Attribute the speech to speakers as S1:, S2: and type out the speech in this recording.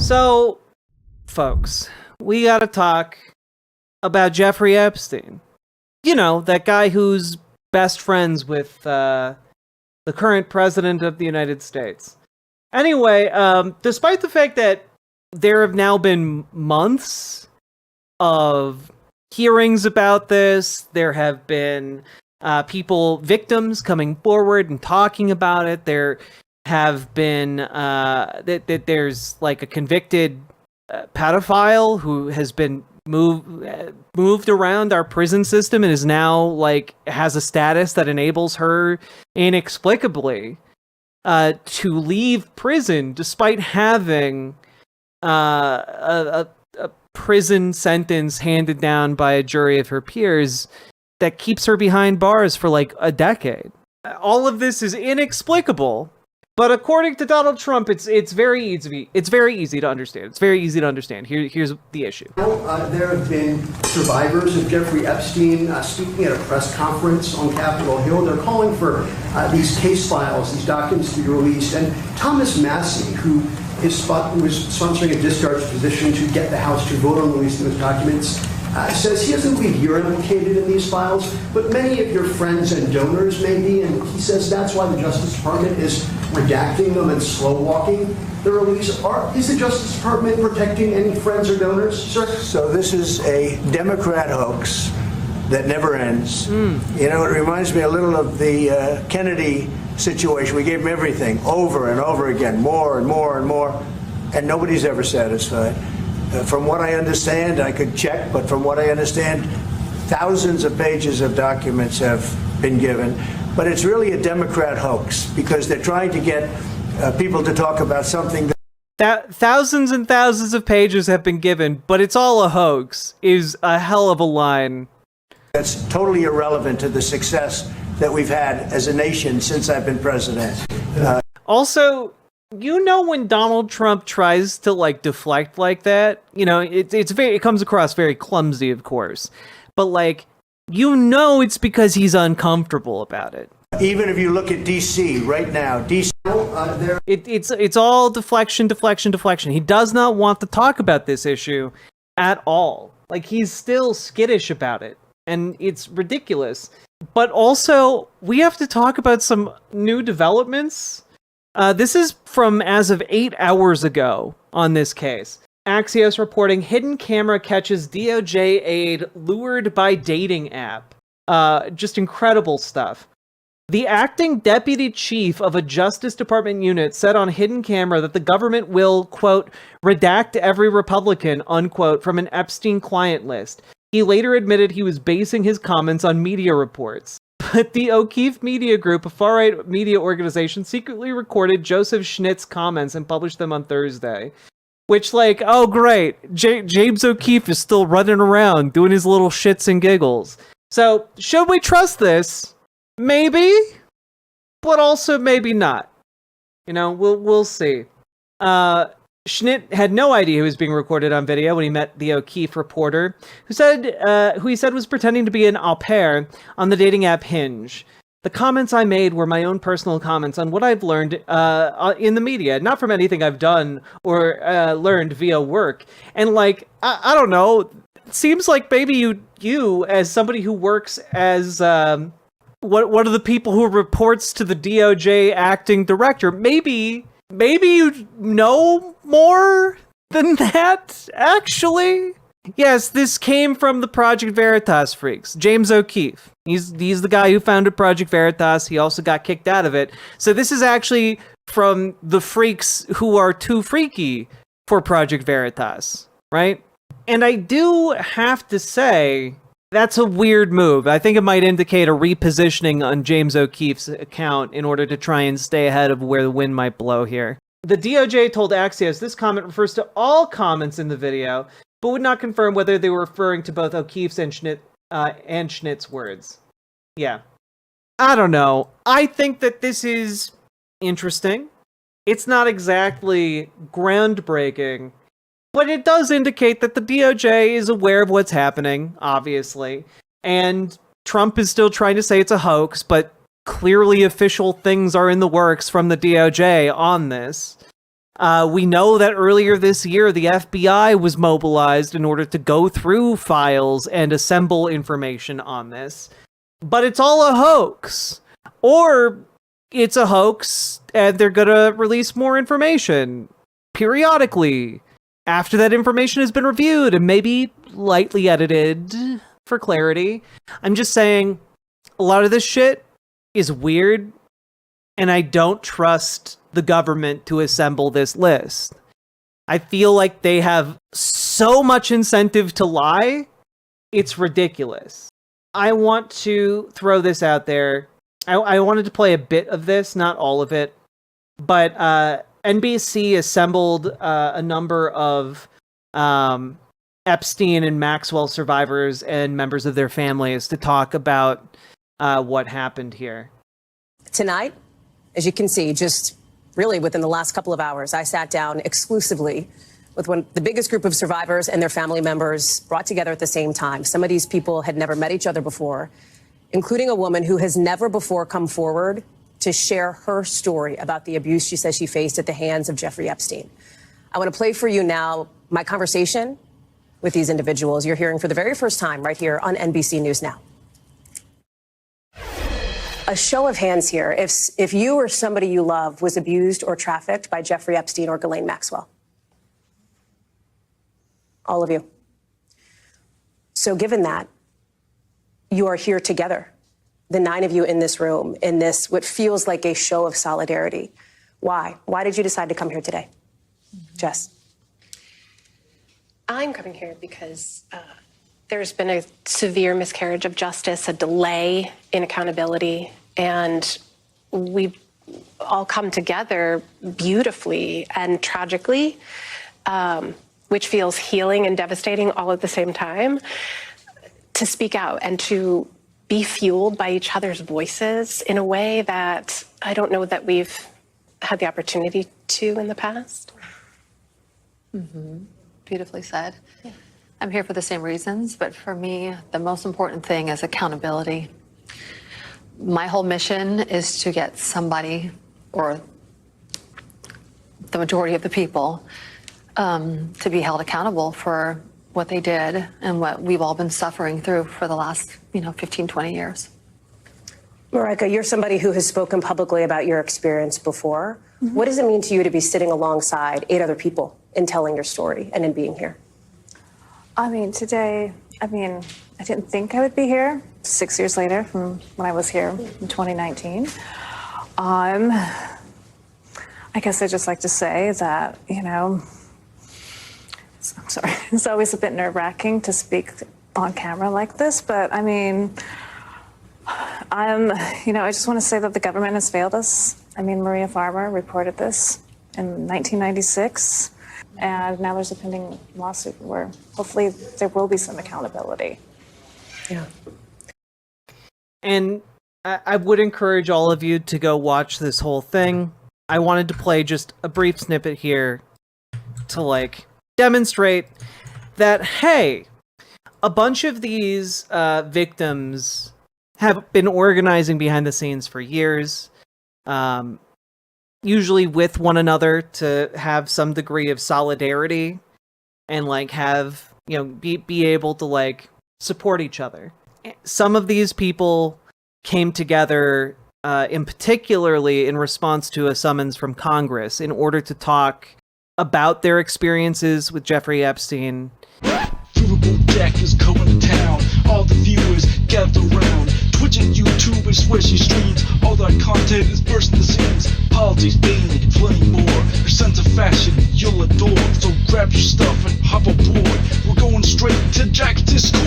S1: So, folks, we gotta talk about Jeffrey Epstein. You know, that guy who's best friends with the current president of the United States. Anyway, despite the fact that there have now been months of hearings about this, there have been victims coming forward and talking about it. There have been there's like a convicted pedophile who has been moved around our prison system and is now like has a status that enables her inexplicably to leave prison despite having a prison sentence handed down by a jury of her peers that keeps her behind bars for like a decade. All of this is inexplicable, but according to Donald Trump, it's very easy. It's very easy to understand. It's very easy to understand. Here's the issue.
S2: There have been survivors of Jeffrey Epstein speaking at a press conference on Capitol Hill. They're calling for these case files, these documents to be released. And Thomas Massie, who was sponsoring a discharge position to get the House to vote on releasing those documents, says he doesn't believe you're implicated in these files, but many of your friends and donors may be, and he says that's why the Justice Department is redacting them and slow-walking the release. Is the Justice Department protecting any friends or donors, sir?
S3: So this is a Democrat hoax that never ends. You know, it reminds me a little of the Kennedy situation. We gave him everything over and over again, more and more and more, and nobody's ever satisfied. From what I understand, I could check, but from what I understand, thousands of pages of documents have been given. But it's really a Democrat hoax because they're trying to get people to talk about something
S1: that thousands and thousands of pages have been given, but it's all a hoax is a hell of a line.
S3: That's totally irrelevant to the success that we've had as a nation since I've been president.
S1: Also, you know, when Donald Trump tries to like deflect like that, you know, it comes across very clumsy, of course, but like, you know, it's because he's uncomfortable about it.
S3: Even if you look at DC right now, DC,
S1: it's all deflection. He does not want to talk about this issue at all. Like, he's still skittish about it, and it's ridiculous. But also, we have to talk about some new developments. This is from as of 8 hours ago on this case. Axios reporting hidden camera catches DOJ aide lured by dating app. Just incredible stuff. The acting deputy chief of a Justice Department unit said on hidden camera that the government will, quote, redact every Republican, unquote, from an Epstein client list. He later admitted he was basing his comments on media reports. But the O'Keefe Media Group, a far-right media organization, secretly recorded Joseph Schnitt's comments and published them on Thursday. Which, like, oh great, James O'Keefe is still running around doing his little shits and giggles. So, should we trust this? Maybe, but also maybe not. You know, we'll see. Schnitt had no idea he was being recorded on video when he met the O'Keefe reporter, who he said was pretending to be an au pair on the dating app Hinge. The comments I made were my own personal comments on what I've learned in the media, not from anything I've done or learned via work. And like, I don't know, it seems like maybe you as somebody who works as one of the people who reports to the DOJ acting director, maybe you know more than that, actually. Yes, this came from the Project Veritas freaks. James O'Keefe. He's the guy who founded Project Veritas. He also got kicked out of it. So this is actually from the freaks who are too freaky for Project Veritas, right? And I do have to say, that's a weird move. I think it might indicate a repositioning on James O'Keefe's account in order to try and stay ahead of where the wind might blow here. The DOJ told Axios this comment refers to all comments in the video, but would not confirm whether they were referring to both O'Keefe's and Schnitt's words. Yeah. I don't know. I think that this is interesting. It's not exactly groundbreaking, but it does indicate that the DOJ is aware of what's happening, obviously. And Trump is still trying to say it's a hoax, but clearly official things are in the works from the DOJ on this. We know that earlier this year, the FBI was mobilized in order to go through files and assemble information on this. But it's all a hoax. Or it's a hoax and they're going to release more information periodically after that information has been reviewed and maybe lightly edited for clarity. I'm just saying a lot of this shit is weird, and I don't trust the government to assemble this list. I feel like they have so much incentive to lie, it's ridiculous. I want to throw this out there. I wanted to play a bit of this, not all of it, but NBC assembled a number of Epstein and Maxwell survivors and members of their families to talk about what happened here.
S4: Tonight, as you can see, just really within the last couple of hours, I sat down exclusively with the biggest group of survivors and their family members brought together at the same time. Some of these people had never met each other before, including a woman who has never before come forward to share her story about the abuse she says she faced at the hands of Jeffrey Epstein. I want to play for you now my conversation with these individuals you're hearing for the very first time right here on NBC News Now. A show of hands here. If you or somebody you love was abused or trafficked by Jeffrey Epstein or Ghislaine Maxwell. All of you. So given that, you are here together, the 9 of you in this room, in this, what feels like a show of solidarity. Why? Why did you decide to come here today? Jess?
S5: I'm coming here because there's been a severe miscarriage of justice, a delay in accountability, and we've all come together beautifully and tragically, which feels healing and devastating all at the same time, to speak out and to be fueled by each other's voices in a way that I don't know that we've had the opportunity to in the past.
S6: Mm-hmm. Beautifully said. Yeah. I'm here for the same reasons, but for me, the most important thing is accountability. My whole mission is to get somebody, or the majority of the people, to be held accountable for what they did and what we've all been suffering through for the last, 15, 20 years.
S4: Marika, you're somebody who has spoken publicly about your experience before. Mm-hmm. What does it mean to you to be sitting alongside 8 other people in telling your story and in being here?
S7: Today, I didn't think I would be here 6 years later from when I was here in 2019. I guess I'd just like to say that, I'm sorry, it's always a bit nerve-wracking to speak on camera like this, but I just want to say that the government has failed us. Maria Farmer reported this in 1996. And now there's a pending lawsuit where hopefully there will be some accountability.
S4: Yeah.
S1: And I would encourage all of you to go watch this whole thing. I wanted to play just a brief snippet here to demonstrate that, hey, a bunch of these victims have been organizing behind the scenes for years. Usually with one another to have some degree of solidarity and have, be able to support each other. Some of these people came together in particularly in response to a summons from Congress in order to talk about their experiences with Jeffrey Epstein.
S8: Riverboat Jack is coming to town. All the viewers gather around. Twitch and YouTube and swishy streams. All that content is bursting the scenes. Politics, being plenty more. Your sense of fashion you'll adore. So grab your stuff and hop aboard. We're going straight to Jack's Discord.